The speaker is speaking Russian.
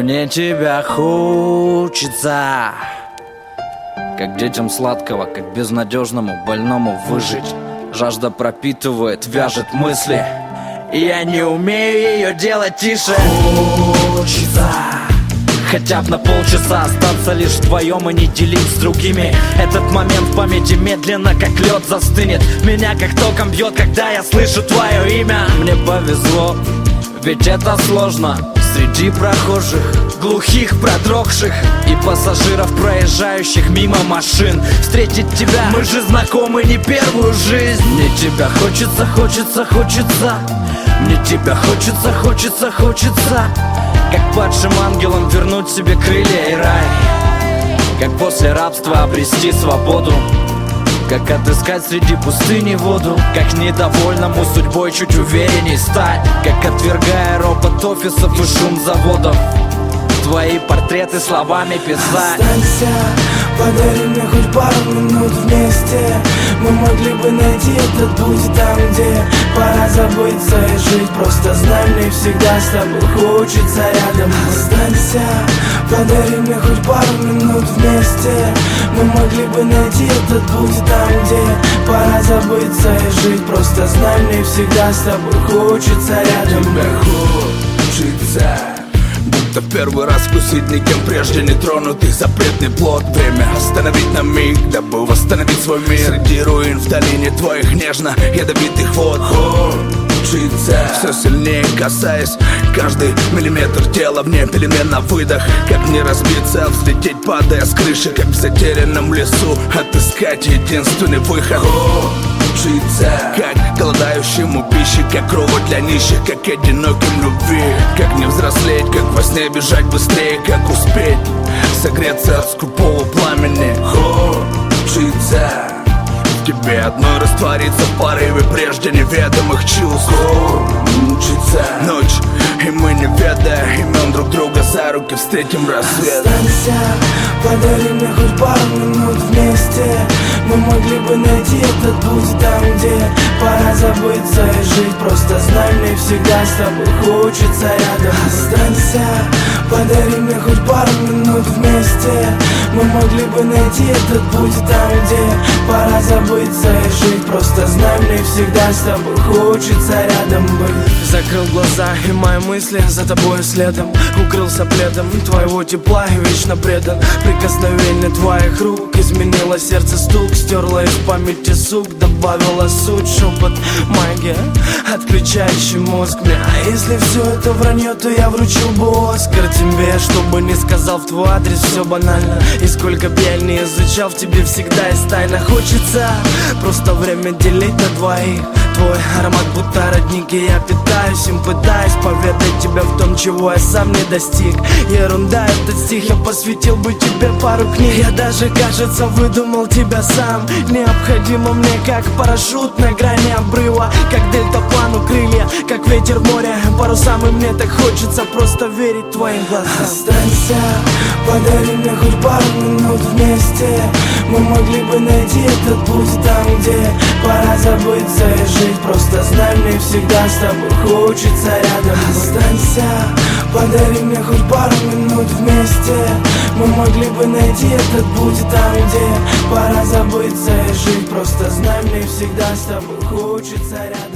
Мне тебя хочется, как детям сладкого, как безнадежному больному выжить. Жажда пропитывает, вяжет мысли, и я не умею ее делать тише. Хочется хотя бы на полчаса остаться лишь вдвоем и не делить с другими. Этот момент в памяти медленно, как лед, застынет. Меня как током бьет, когда я слышу твое имя. Мне повезло, ведь это сложно. Среди прохожих, глухих, продрогших и пассажиров, проезжающих мимо машин, встретить тебя, мы же знакомы не первую жизнь. Мне тебя хочется, хочется, хочется. Мне тебя хочется, хочется, хочется. Как падшим ангелам вернуть себе крылья и рай. Как после рабства обрести свободу. Как отыскать среди пустыни воду. Как недовольному судьбой чуть уверенней стать. Как отвергая ропот офисов и шум заводов, твои портреты словами писать. Останься, подари мне хоть пару минут вместе. Мы могли бы найти этот путь там, где пора забыться и жить. Просто знай, мне всегда с тобой хочется рядом быть. Останься, подари мне хоть пару минут вместе. Мы могли бы найти этот путь там, где пора забыться и жить. Просто знай, мне всегда с тобой хочется рядом быть. Хочется, будто в первый раз вкусить никем прежде не тронутый запретный плод. Время остановить на миг, дабы восстановить свой мир. Среди руин в долине твоих нежно-ядовитых вод. Хочется, все сильнее касаясь каждый миллиметр тела вне переменно выдох. Как не разбиться, взлететь, падая с крыши. Как в затерянном лесу отыскать единственный выход. Хочется, как голодающему пищи, как крову для нищих, как одиноким любви. Как не взрослеть, как во сне бежать быстрее, как успеть согреться от скупого пламени. Хочется в тебе одной раствориться в порыве прежде неведомых чувств. Хочется ночь, и мы, не ведая имен друг друга, за руки встретим рассвет. Останься, подари мне хоть пару минут вместе. Мы могли бы найти этот путь там, где пора забыться и жить. Просто знай, мне всегда с тобой хочется рядом. Останься, подари мне хоть пару минут вместе. Мы могли бы найти этот путь там, где пора забыться и жить. Просто знай, мне всегда с тобой хочется рядом быть. Закрыл глаза, и мои мысли за тобой следом. Укрылся пледом твоего тепла и вечно предан. Прикосновение твоих рук изменило сердце стук. Стерла из памяти сук, добавила суть. Шепот, магия, отключающий мозг мне. А если все это вранье, то я вручил бы Оскар тебе, чтобы не сказал в твой адрес все банально. И сколько б я не изучал, в тебе всегда есть тайна. Хочется просто время делить на двоих. Твой аромат будто родник, и я питаюсь им, пытаюсь поведать тебя в том, чего я сам не достиг. Ерунда, этот стих, я посвятил бы тебе пару книг. Я даже, кажется, выдумал тебя сам. Необходимо мне, как парашют на грани обрыва, как дельтаплану крылья, как ветер в море парусам. И мне так хочется просто верить твоим глазам. Останься, подари мне хоть пару минут вместе. Мы могли бы найти этот путь там, где пора забыться и жить. Просто знай, мне всегда с тобой хочется рядом быть. Останься, подари мне хоть пару минут вместе. Мы могли бы найти этот путь там, где пора забыться и жить. Просто знай, мне всегда с тобой хочется рядом.